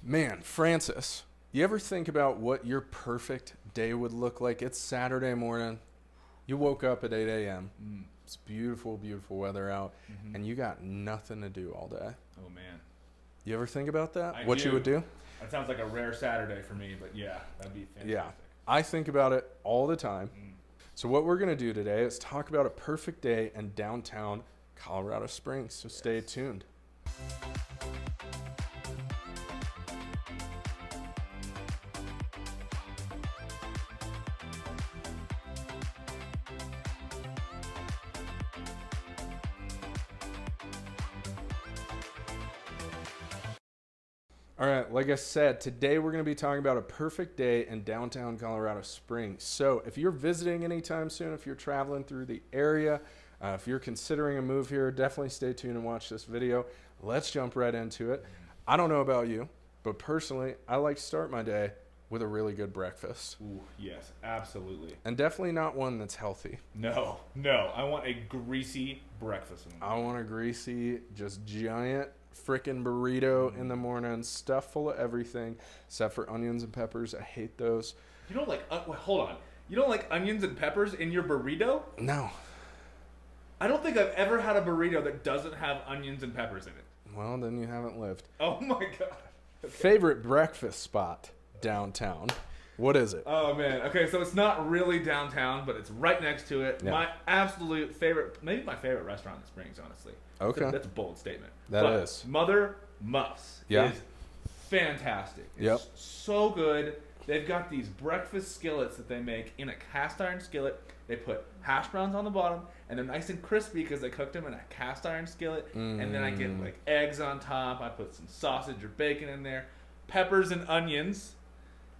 Man, Francis, you ever think about what your perfect day would look like? It's Saturday morning. You woke up at 8 a.m. It's beautiful, beautiful weather out, and you got nothing to do all day. Oh, man. You ever think about that? I What do. you would do? That sounds like a rare Saturday for me, but yeah, that'd be fantastic. Yeah. I think about it all the time. So what we're going to do today is talk about a perfect day in downtown Colorado Springs. So stay tuned. All right, like I said, today we're going to be talking about a perfect day in downtown Colorado Springs. So if you're visiting anytime soon, if you're traveling through the area, if you're considering a move here, definitely stay tuned and watch this video. Let's jump right into it. I don't know about you, but personally, I like to start my day with a really good breakfast. Ooh, yes, absolutely. And definitely not one that's healthy. No. I want a greasy breakfast. I want a greasy, just giant freaking burrito in the morning, stuffed full of everything except for onions and peppers. I hate those. You don't like, wait, hold on. You don't like onions and peppers in your burrito? No. I don't think I've ever had a burrito that doesn't have onions and peppers in it. Well, then you haven't lived. Oh my God. Okay. Favorite breakfast spot downtown? What is it? Oh man. Okay, so it's not really downtown, but it's right next to it. Yeah. My absolute favorite, maybe my favorite restaurant in the Springs, honestly. Okay. That's a bold statement. That But is. Mother Muffs Yeah. is fantastic. It's Yep. so good. They've got these breakfast skillets that they make in a cast iron skillet. They put hash browns on the bottom, and they're nice and crispy because they cooked them in a cast iron skillet. And then I get like eggs on top. I put some sausage or bacon in there, peppers and onions,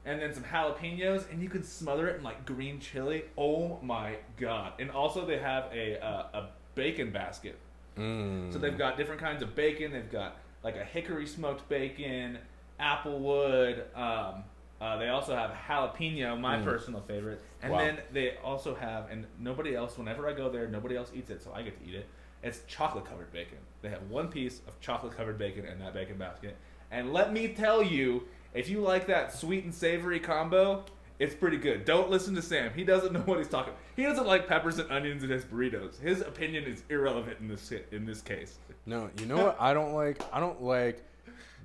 and then some jalapenos, and you can smother it in like green chili. Oh my God. And also they have a bacon basket. So they've got different kinds of bacon. They've got like a hickory smoked bacon, applewood. They also have jalapeno, my personal favorite. And Wow. then they also have, and nobody else, whenever I go there, nobody else eats it, so I get to eat it. It's chocolate covered bacon. They have one piece of chocolate covered bacon in that bacon basket. And let me tell you, if you like that sweet and savory combo, it's pretty good. Don't listen to Sam. He doesn't know what he's talking about. He doesn't like peppers and onions in his burritos. His opinion is irrelevant in this case. No, you know what I don't like? I don't like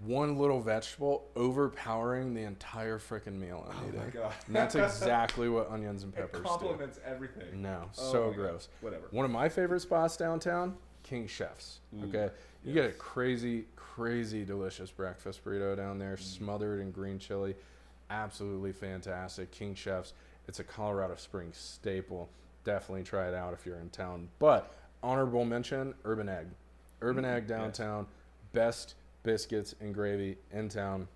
one little vegetable overpowering the entire freaking meal I'm eating. Oh my God. And that's exactly what onions and It peppers complements everything. do. No, Oh so my God. gross. Whatever. One of my favorite spots downtown, King Chef's. Okay, you get a crazy, crazy delicious breakfast burrito down there, smothered in green chili. Absolutely fantastic. King Chef's. It's a Colorado Springs staple. Definitely try it out if you're in town. But honorable mention, Urban Egg. Urban Egg downtown, best biscuits and gravy in town.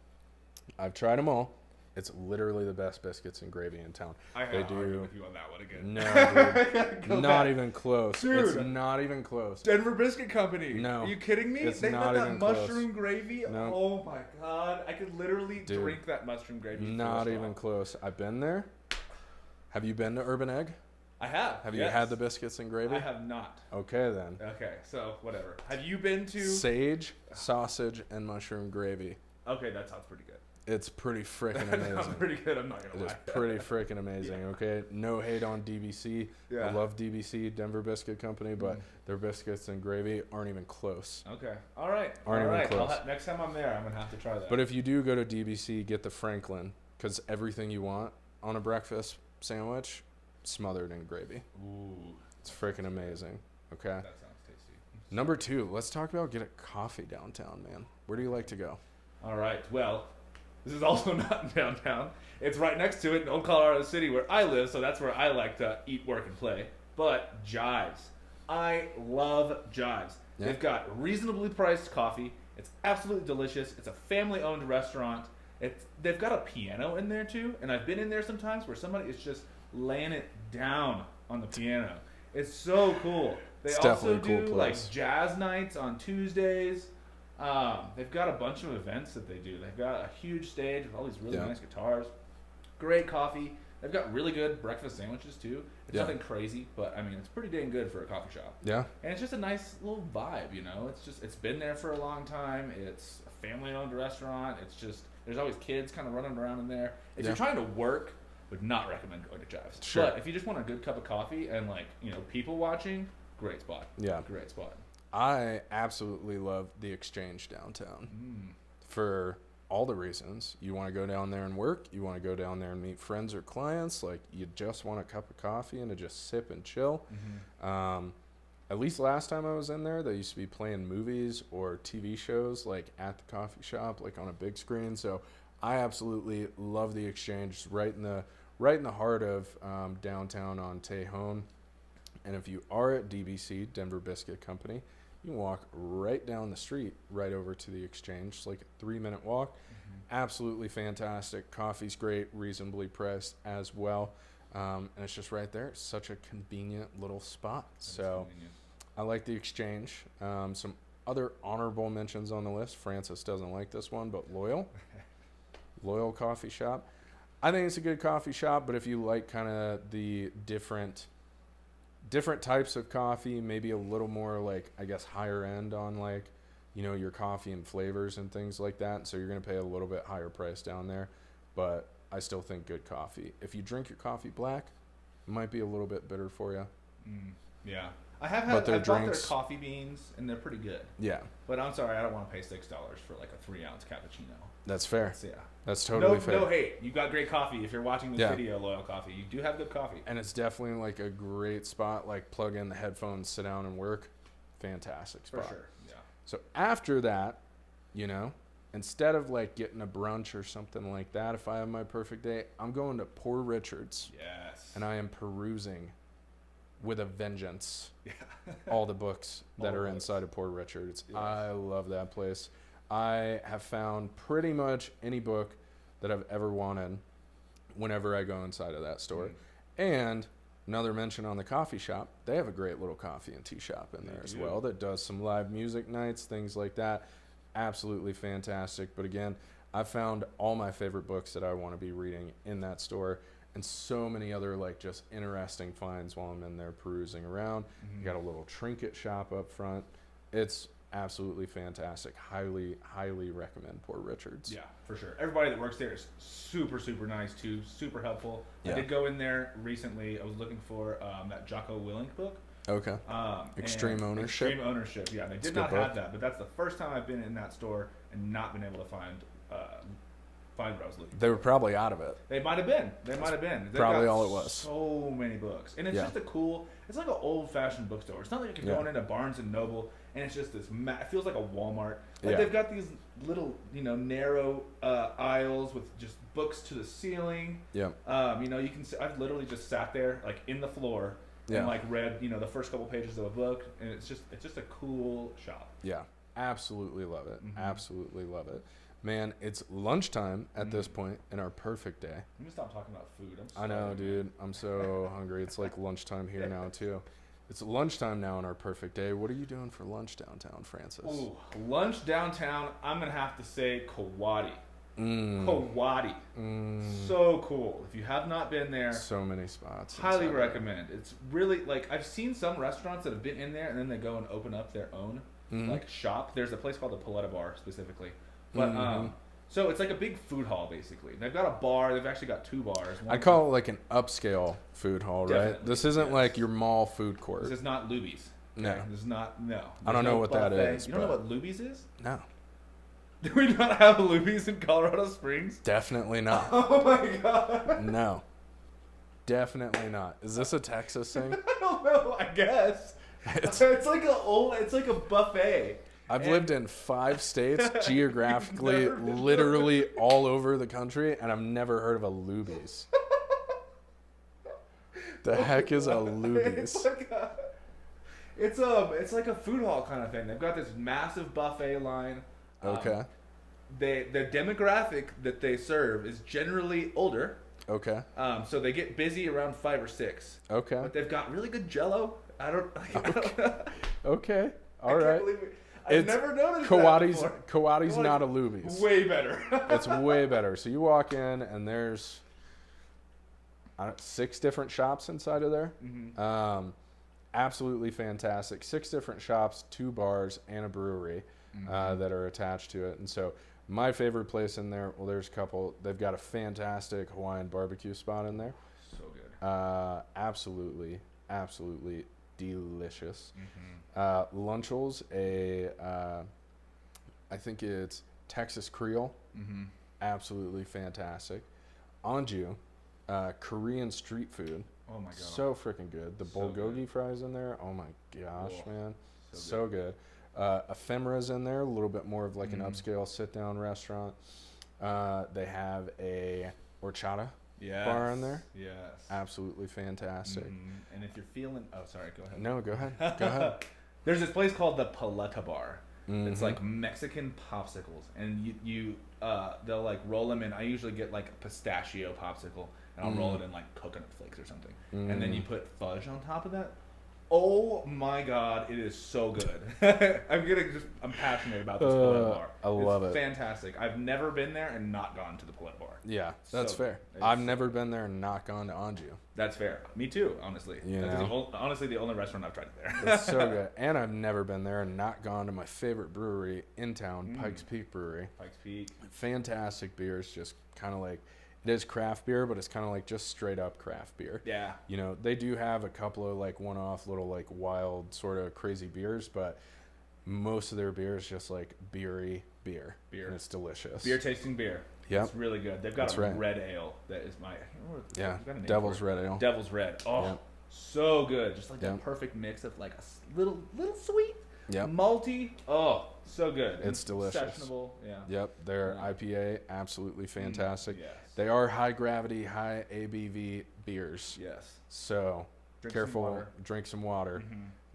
I've tried them all. It's literally the best biscuits and gravy in town. I They have to argue do. with you on that one again. No, dude. Go Not back. even close. Dude. It's not even close. Denver Biscuit Company. No. Are you kidding me? It's They've not got that even close. mushroom gravy. No. Oh my God. I could literally Dude. drink that mushroom gravy. Not full even straw. close. I've been there. Have you been to Urban Egg? I have. Have you yes. had the biscuits and gravy? I have not. Okay, then. Okay, so whatever. Have you been to? Sage, sausage, and mushroom gravy. Okay, that sounds pretty good. It's pretty freaking That amazing. sounds pretty good. I'm not It gonna is lie. pretty freaking amazing, okay? No hate on DBC. Yeah. I love DBC, Denver Biscuit Company, but their biscuits and gravy aren't even close. Okay. All right. Aren't All even right. close. Next time I'm there, I'm gonna have to try that. But if you do go to DBC, get the Franklin, because everything you want on a breakfast sandwich, smothered in gravy. Ooh, It's freaking amazing, okay? that sounds tasty. Number 2, let's talk about get a coffee downtown, man. Where do you like to go? All right. Well, this is also not in downtown. It's right next to it in Old Colorado City where I live, so that's where I like to eat, work, and play. But Jives. I love Jives. Yeah. They've got reasonably priced coffee. It's absolutely delicious. It's a family-owned restaurant. They've got a piano in there too, and I've been in there sometimes where somebody is just laying it down on the piano. It's so cool. They It's also definitely a do cool place. like jazz nights on Tuesdays. They've got a bunch of events that they do. They've got a huge stage with all these really Yeah. nice guitars, great coffee. They've got really good breakfast sandwiches too. It's Yeah. nothing crazy, but I mean it's pretty dang good for a coffee shop. Yeah? And it's just a nice little vibe, you know. It's been there for a long time. It's family-owned restaurant. It's just there's always kids kind of running around in there. If Yeah. you're trying to work, would not recommend going to Jive's. Sure. But if you just want a good cup of coffee and like people watching, great spot. Yeah. Great spot. I absolutely love the Exchange downtown for all the reasons. You want to go down there and work. You want to go down there and meet friends or clients. Like, you just want a cup of coffee and to just sip and chill. At least last time I was in there, they used to be playing movies or TV shows like at the coffee shop, like on a big screen. So I absolutely love the Exchange. It's right in the heart of downtown on Tejon. And if you are at DBC, Denver Biscuit Company, you can walk right down the street, right over to the Exchange. It's like a 3-minute walk. Absolutely fantastic. Coffee's great, reasonably priced as well. And it's just right there. It's such a convenient little spot. So I like the Exchange. Some other honorable mentions on the list. Francis doesn't like this one, but Loyal Coffee Shop. I think it's a good coffee shop, but if you like kind of the different types of coffee, maybe a little more like, I guess, higher end on like, your coffee and flavors and things like that. So you're going to pay a little bit higher price down there, but I still think good coffee. If you drink your coffee black, it might be a little bit bitter for you. Yeah. I've bought their coffee beans and they're pretty good. Yeah. But I'm sorry, I don't want to pay $6 for like a 3-ounce cappuccino. That's fair. Yeah. That's totally fair. No hate. You got great coffee. If you're watching this video, Loyal Coffee, you do have good coffee. And it's definitely like a great spot, like plug in the headphones, sit down and work. Fantastic spot. For sure. Yeah. So after that, instead of like getting a brunch or something like that, if I have my perfect day, I'm going to Poor Richard's. Yes. And I am perusing with a vengeance Yeah. all the books that are inside of Poor Richard's. Yes. I love that place. I have found pretty much any book that I've ever wanted whenever I go inside of that store. And another mention on the coffee shop, they have a great little coffee and tea shop in there as well that does some live music nights, things like that. Absolutely fantastic. But again, I found all my favorite books that I want to be reading in that store, and so many other like just interesting finds while I'm in there perusing around. You got a little trinket shop up front. It's absolutely fantastic. Highly recommend Poor Richard's. Yeah, for sure. Everybody that works there is super nice too. Super helpful. Yeah. I did go in there recently. I was looking for that Jocko Willink book. Okay. Extreme Ownership. Extreme Ownership. Yeah, and they did not have that, but that's the first time I've been in that store and not been able to find what I was looking for. They were probably out of it. They might have been. They've probably got all it was. So many books. And it's just it's like an old-fashioned bookstore. It's not like you're going into Barnes & Noble and it's just this, it feels like a Walmart. Like they've got these little, narrow aisles with just books to the ceiling. Yeah. You can, I've literally just sat there like in the floor and like read, the first couple pages of a book, and it's just a cool shop. Yeah. Absolutely love it. Absolutely love it. Man, it's lunchtime at this point in our perfect day. Let me stop talking about food. I know, dude. I'm so hungry. It's like lunchtime here now, too. It's lunchtime now in our perfect day. What are you doing for lunch downtown, Francis? Ooh, lunch downtown, I'm going to have to say Kawadi. Kawadi. So cool. If you have not been there, so many spots. Highly recommend. It's really, like, I've seen some restaurants that have been in there and then they go and open up their own, like, shop. There's a place called the Paletta Bar, specifically. But so it's like a big food hall, basically. They've got a bar. They've actually got 2 bars. I call it like an upscale food hall, right? This isn't like your mall food court. This is not Luby's. Okay? No. This is not, no. I don't know what that is. You don't know what Luby's is? No. Do we not have Luby's in Colorado Springs? Definitely not. Oh my god. No. Definitely not. Is this a Texas thing? I don't know. I guess. It's like a buffet. I've lived in 5 states, geographically, literally all over the country, and I've never heard of a Luby's. The heck is a Luby's? It's like a food hall kind of thing. They've got this massive buffet line. Okay. The demographic that they serve is generally older. Okay. So they get busy around 5 or 6. Okay. But they've got really good Jello. Okay. All right. I've never noticed Kawadi's, that Kawadi's not a Luby's. Way better. It's way better. So you walk in and there's 6 different shops inside of there. Absolutely fantastic. 6 different shops, 2 bars, and a brewery. that are attached to it. And so my favorite place in there, well, there's a couple. They've got a fantastic Hawaiian barbecue spot in there. So good. Absolutely delicious. Mm-hmm. Lunchels, I think it's Texas Creole. Mm-hmm. Absolutely fantastic. Anju, Korean street food. Oh my god. So freaking good. The So bulgogi good. fries in there. Oh my gosh, Whoa. man. So So good. Ephemera's in there, a little bit more of like an upscale sit-down restaurant. They have a horchata bar in there. Yes. Absolutely fantastic. And if you're feeling, oh sorry, go ahead. No, go ahead. Go ahead. There's this place called the Paleta Bar. It's Mhm. like Mexican popsicles, and they'll like roll them in. I usually get like a pistachio popsicle, and I'll roll it in like coconut flakes or something, and then you put fudge on top of that. Oh my god, it is so good. I'm passionate about this Paleta Bar. I love it. It's fantastic. I've never been there and not gone to the Paleta Bar. Yeah, that's So fair. it's I've so never been there and not gone to Anju. That's fair. Me too, honestly. You That's know? honestly the only restaurant I've tried there. It's so good. And I've never been there and not gone to my favorite brewery in town, Pikes Peak Brewery. Pikes Peak. Fantastic beers, just kind of like, it is craft beer, but it's kind of like just straight up craft beer. Yeah. You know, they do have a couple of like one-off little like wild sort of crazy beers, but most of their beer is just like beery beer. And it's delicious. Beer tasting beer. Yep. It's really good. They've got That's a right. red ale that is my. I can't remember what Yeah, it's got a name Devil's for it. Red Ale. Devil's Red. Oh, Yep. so good. Just like Yep. that perfect mix of like a little sweet, Yep. malty. Oh, so good. It's And delicious. Sessionable. Yeah. Yep, their Yeah. IPA, absolutely fantastic. Yes. They are high gravity, high ABV beers. Yes. So Drink careful, Some water. drink some water.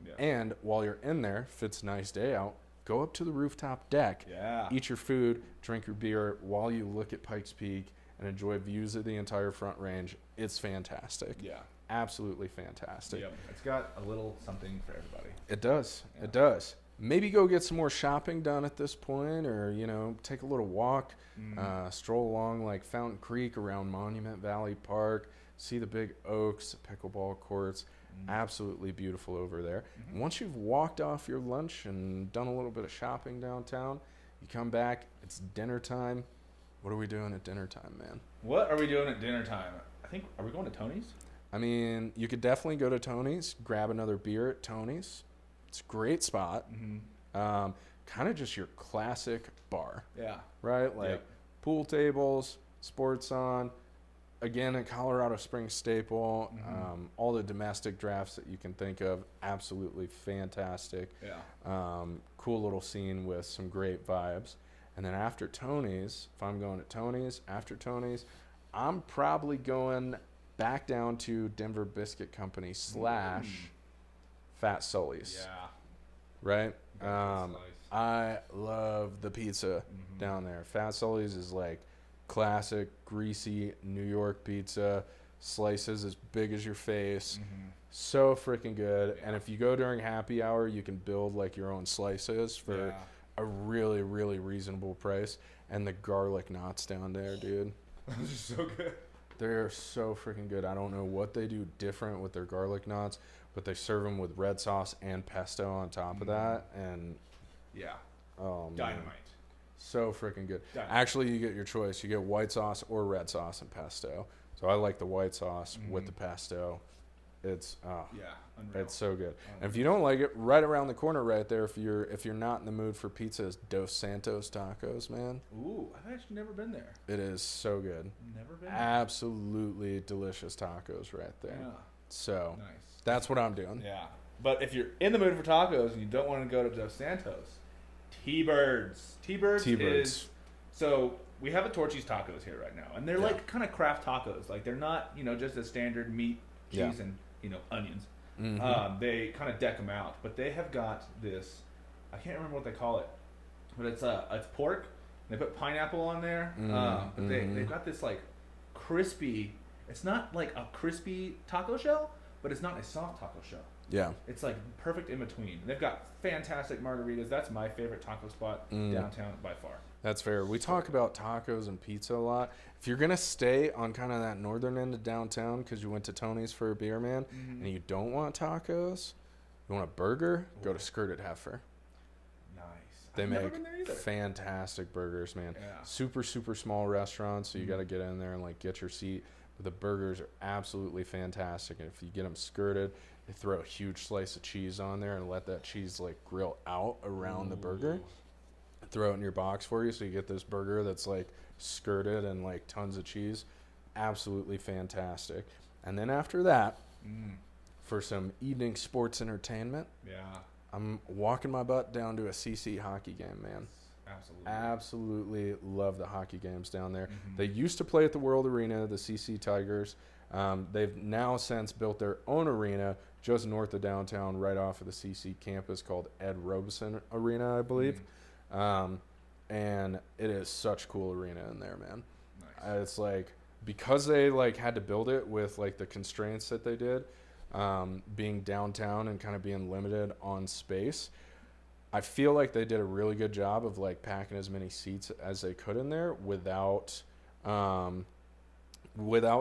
Yeah. And while you're in there, if it's a nice day out, go up to the rooftop deck, Yeah. eat your food, drink your beer while you look at Pikes Peak and enjoy views of the entire Front Range. It's fantastic. Yeah. Absolutely fantastic. Yep. It's got a little something for everybody. It does. Yeah. It does. Maybe go get some more shopping done at this point, or take a little walk, stroll along like Fountain Creek around Monument Valley Park, see the big oaks, the pickleball courts. Absolutely beautiful over there. And once you've walked off your lunch and done a little bit of shopping downtown, you come back. It's dinner time. What are we doing at dinner time, man? What are we doing at dinner time? Are we going to Tony's? I mean, you could definitely go to Tony's, grab another beer at Tony's. It's a great spot. Kind of just your classic bar, Yeah. right? Like Yep. pool tables, sports on. Again, a Colorado Springs staple. All the domestic drafts that you can think of, absolutely fantastic. Yeah. Cool little scene with some great vibes. And then after Tony's, if I'm going to Tony's, after Tony's, I'm probably going back down to Denver Biscuit Company / Fat Sully's. Yeah. Right? That's nice. I love the pizza down there. Fat Sully's is like classic, greasy New York pizza. Slices as big as your face. So freaking good. Yeah. And if you go during happy hour, you can build like your own slices for a really, really reasonable price. And the garlic knots down there, dude. Those are so good. They're so freaking good. I don't know what they do different with their garlic knots, but they serve them with red sauce and pesto on top of that. And Yeah. oh man, Dynamite. so freaking good. Dynamite. Actually, you get your choice. You get white sauce or red sauce and pesto. So I like the white sauce with the pesto. It's Yeah. Unreal. it's so good. And if you don't like it, right around the corner, right there, if you're not in the mood for pizza, is Dos Santos Tacos, man. Ooh, I've actually never been there. It is so good. Never been there. Absolutely delicious tacos right there. Yeah. So Nice. that's what I'm doing. Yeah. But if you're in the mood for tacos and you don't want to go to Dos Santos, T-Birds. T-Birds is... So we have a Torchy's Tacos here right now. And they're like kind of craft tacos. Like they're not, just a standard meat, cheese, and, onions. They kind of deck them out. But they have got this... I can't remember what they call it. But it's pork. They put pineapple on there. But they've got this like crispy... It's not like a crispy taco shell, but it's not a soft taco shell. Yeah. It's like perfect in between. They've got fantastic margaritas. That's my favorite taco spot downtown by far. That's fair. We talk about tacos and pizza a lot. If you're going to stay on kind of that northern end of downtown because you went to Tony's for a beer, man, and you don't want tacos, you want a burger, go to Skirted Heifer. Nice. They I've never make been there either. fantastic burgers, man. Yeah. Super, super small restaurant, so you got to get in there and like get your seat. But the burgers are absolutely fantastic, and if you get them skirted, they throw a huge slice of cheese on there and let that cheese like grill out around the burger. Throw it in your box for you, so you get this burger that's like skirted and like tons of cheese. Absolutely fantastic. And then after that, for some evening sports entertainment, I'm walking my butt down to a CC hockey game, man. Absolutely love the hockey games down there. They used to play at the World Arena, the CC Tigers. They've now since built their own arena just north of downtown, right off of the CC campus, called Ed Robeson Arena, I believe. And it is such a cool arena in there, man. Nice. It's like, because they like had to build it with like the constraints that they did, being downtown and kind of being limited on space, I feel like they did a really good job of like packing as many seats as they could in there without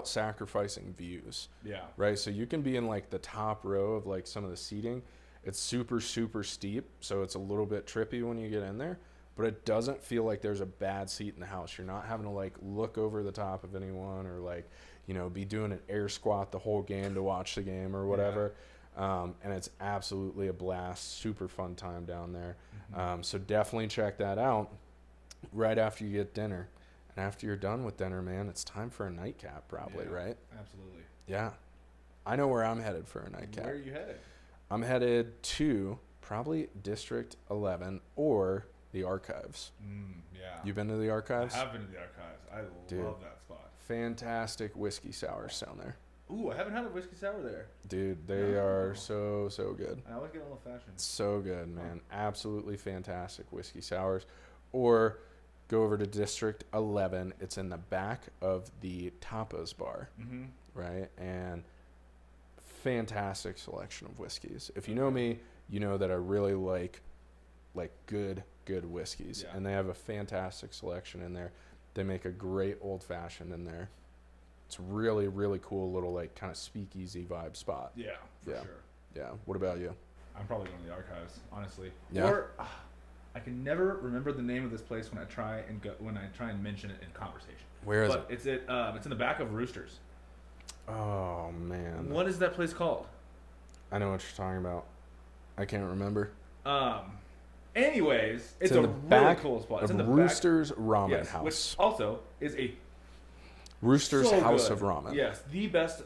sacrificing views. Yeah. Right. So you can be in like the top row of like some of the seating. It's super, super steep, so it's a little bit trippy when you get in there, but it doesn't feel like there's a bad seat in the house. You're not having to like look over the top of anyone or like, you know, be doing an air squat the whole game to watch the game or whatever. And it's absolutely a blast. Super fun time down there. So definitely check that out right after you get dinner. And after you're done with dinner, man, it's time for a nightcap probably, right? Absolutely. Yeah. I know where I'm headed for a nightcap. Where are you headed? I'm headed to probably District 11 or the Archives. You been to the Archives? I have been to the Archives. I love that spot. Fantastic whiskey sours down there. Ooh, I haven't had a whiskey sour there. Dude, they are so good. I always get a little fashioned. So good, man. Absolutely fantastic whiskey sours. Or go over to District 11. It's in the back of the Tapas bar, right? And fantastic selection of whiskeys. If you know me, you know that I really like good whiskeys, and they have a fantastic selection in there. They make a great old fashioned in there. It's really, really cool little like kind of speakeasy vibe spot. Yeah, for sure. Yeah. What about you? I'm probably going to the Archives, honestly. Yeah. Or I can never remember the name of this place when I try and mention it in conversation. Where is it? It's in the back of Roosters. Oh man. What is that place called? I know what you're talking about. I can't remember. Anyways, it's in a the really back cool spot. It's in the Roosters Ramen yes, House. Which also is a Roosters so House good. of Ramen. Yes, the best.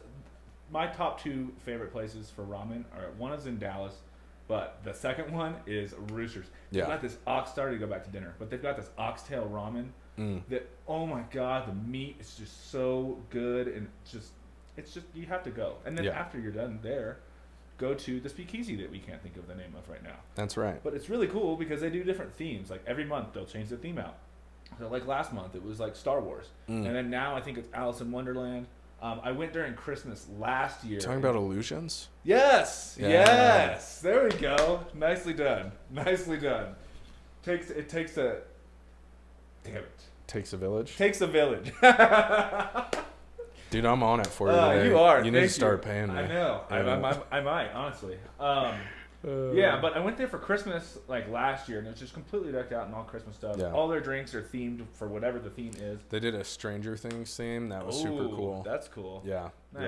My top two favorite places for ramen are, one is in Dallas, but the second one is Roosters. They've got this to go back to dinner, but they've got this oxtail ramen that, oh my god, the meat is just so good, and it's just you have to go. And then after you're done there, go to the speakeasy that we can't think of the name of right now. That's right. But it's really cool because they do different themes. Like every month they'll change the theme out. So like last month it was like Star Wars, and then now I think it's Alice in Wonderland. I went during Christmas last year. Talking about illusions? Yes, Yeah. yes. There we go. Nicely done. Nicely done. It takes a. Damn it. Takes a village. Takes a village. Dude, I'm on it for you today. You are. You need to start paying me. I know. Yeah. I might, honestly. Yeah, but I went there for Christmas like last year, and it's just completely decked out in all Christmas stuff. Yeah. All their drinks are themed for whatever the theme is. They did a Stranger Things theme. That was super cool. That's cool. Yeah. Nice.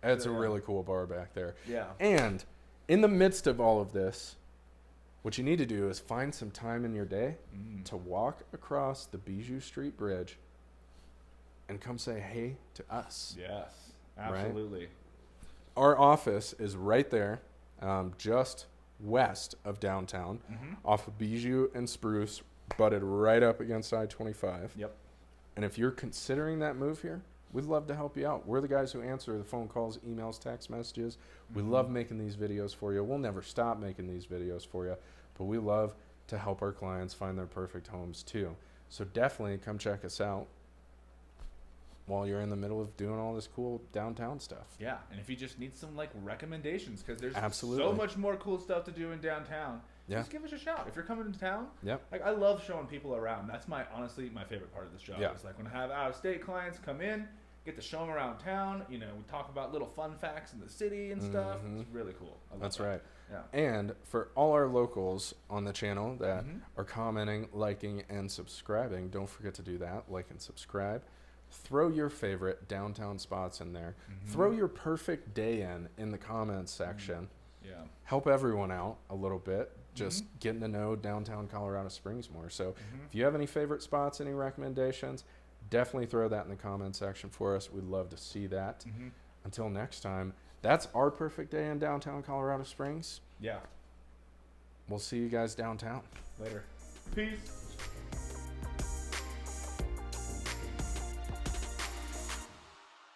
Yeah. It's a really cool bar back there. Yeah. And in the midst of all of this, what you need to do is find some time in your day to walk across the Bijou Street Bridge and come say hey to us. Yes, absolutely. Right? Our office is right there, just west of downtown, off of Bijou and Spruce, butted right up against I-25. Yep. And if you're considering that move here, we'd love to help you out. We're the guys who answer the phone calls, emails, text messages. We love making these videos for you. We'll never stop making these videos for you, but we love to help our clients find their perfect homes too. So definitely come check us out while you're in the middle of doing all this cool downtown stuff. Yeah, and if you just need some like recommendations, because there's Absolutely. so much more cool stuff to do in downtown, just give us a shout. If you're coming to town, like I love showing people around. That's honestly my favorite part of this job. Is like when I have out-of-state clients come in get to show them around town. You know, we talk about little fun facts in the city and stuff. It's really cool. I love That's that. right. Yeah. And for all our locals on the channel that Mm-hmm. are commenting, liking, and subscribing, don't forget to do that. Like and subscribe. Throw your favorite downtown spots in there. Mm-hmm. Throw your perfect day in the comments section. Yeah. Help everyone out a little bit. Just Mm-hmm. getting to know downtown Colorado Springs more. So if you have any favorite spots, any recommendations, definitely throw that in the comment section for us. We'd love to see that. Mm-hmm. Until next time, that's our perfect day in downtown Colorado Springs. Yeah. We'll see you guys downtown. Later. Peace.